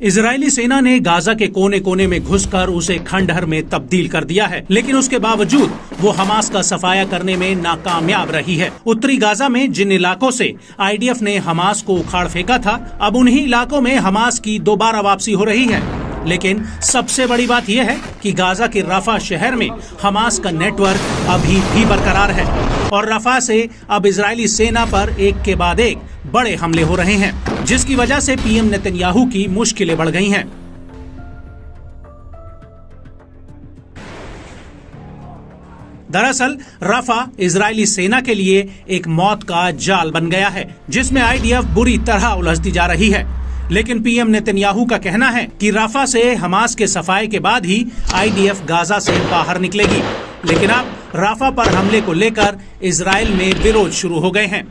Israeli सेना ने Gaza के कोने कोने में घुसकर उसे खंडहर में तब्दील कर दिया है, लेकिन उसके बावजूद वो हमास का सफाया करने में नाकामयाब रही है। उत्तरी गाजा में जिन इलाकों से आईडीएफ ने हमास को उखाड़ फेंका था, अब उन्हीं इलाकों में हमास की दोबारा वापसी हो रही है। लेकिन सबसे बड़ी बात यह है कि गाजा के रफा शहर में हमास का नेटवर्क अभी भी बरकरार है और रफा से अब इजरायली सेना पर एक के बाद एक बड़े हमले हो रहे हैं, जिसकी वजह से पीएम नेतन्याहू की मुश्किलें बढ़ गई हैं। दरअसल रफा इजरायली सेना के लिए एक मौत का जाल बन गया है, जिसमें आईडीएफ बुरी तरह उलझती जा रही है। लेकिन पीएम नेतन्याहू का कहना है कि रफा से हमास के सफाए के बाद ही आईडीएफ गाजा से बाहर निकलेगी। लेकिन अब रफा पर हमले को लेकर इजराइल में विरोध शुरू हो गए हैं।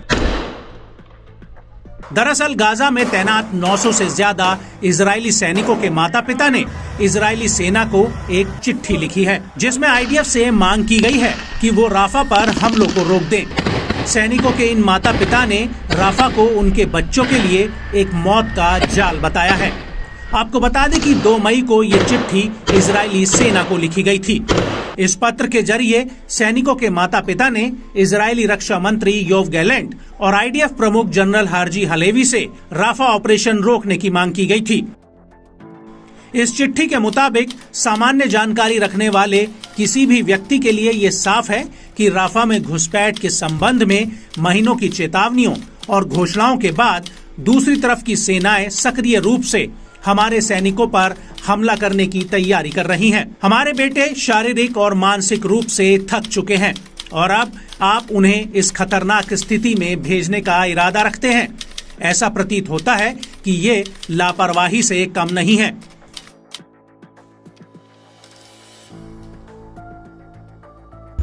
दरअसल गाजा में तैनात 900 से ज्यादा इजरायली सैनिकों के माता पिता ने इजरायली सेना को एक चिट्ठी लिखी है, जिसमें आईडीएफ से मांग की गई है कि वो राफा पर हमलों को रोक दें। सैनिकों के इन माता पिता ने राफा को उनके बच्चों के लिए एक मौत का जाल बताया है। आपको बता दें कि 2 मई को ये चिट्ठी इजरायली सेना को लिखी गई थी। इस पत्र के जरिए सैनिकों के माता पिता ने इजरायली रक्षा मंत्री योव गैलेंट और आईडीएफ प्रमुख जनरल हार्जी हलेवी से राफा ऑपरेशन रोकने की मांग की गई थी। इस चिट्ठी के मुताबिक सामान्य जानकारी रखने वाले किसी भी व्यक्ति के लिए ये साफ है कि राफा में घुसपैठ के संबंध में महीनों की चेतावनियों और घोषणाओं के बाद दूसरी तरफ की सेनाएं सक्रिय रूप से हमारे सैनिकों पर हमला करने की तैयारी कर रही हैं। हमारे बेटे शारीरिक और मानसिक रूप से थक चुके हैं और अब आप उन्हें इस खतरनाक स्थिति में भेजने का इरादा रखते हैं। ऐसा प्रतीत होता है कि ये लापरवाही से कम नहीं है।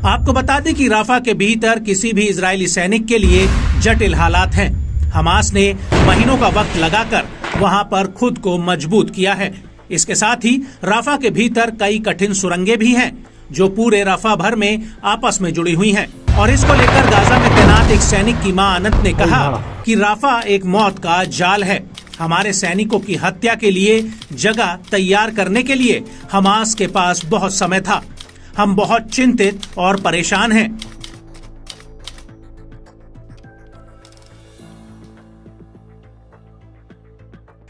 आपको बता दें कि राफा के भीतर किसी भी इजरायली सैनिक के लिए जटिल हालात हैं। हमास ने महीनों का वक्त लगाकर वहां पर खुद को मजबूत किया है। इसके साथ ही राफा के भीतर कई कठिन सुरंगें भी हैं, जो पूरे राफा भर में आपस में जुड़ी हुई हैं। और इसको लेकर गाजा में तैनात एक सैनिक की मां अनंत ने कहा कि राफा एक मौत का जाल है। हमारे सैनिकों की हत्या के लिए जगह तैयार करने के लिए हमास के पास बहुत समय था। हम बहुत चिंतित और परेशान हैं।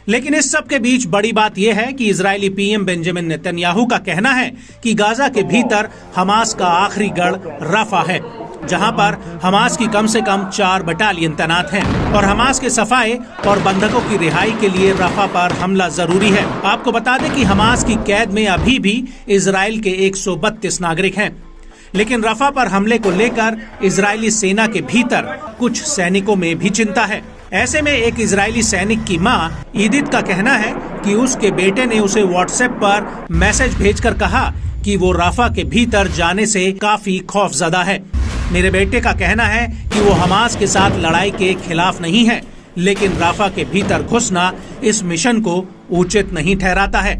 लेकिन इस सब के बीच बड़ी बात यह है कि इजरायली पीएम बेंजामिन नेतन्याहू का कहना है कि गाजा के भीतर हमास का आखिरी गढ़ रफा है, जहां पर हमास की कम से कम 4 बटालियन तैनात हैं और हमास के सफाए और बंधकों की रिहाई के लिए रफा पर हमला जरूरी है। आपको बता दें कि हमास की कैद में अभी भी इजराइल के 132 नागरिक हैं। लेकिन रफा पर हमले को लेकर इजरायली सेना के भीतर कुछ सैनिकों में भी चिंता है। ऐसे में एक इजरायली सैनिक की मां ईदित का कहना है कि उसके बेटे ने उसे व्हाट्सएप पर मैसेज भेजकर कहा कि वो राफा के भीतर जाने से काफी खौफजदा है। मेरे बेटे का कहना है कि वो हमास के साथ लड़ाई के खिलाफ नहीं है, लेकिन राफा के भीतर घुसना इस मिशन को उचित नहीं ठहराता है।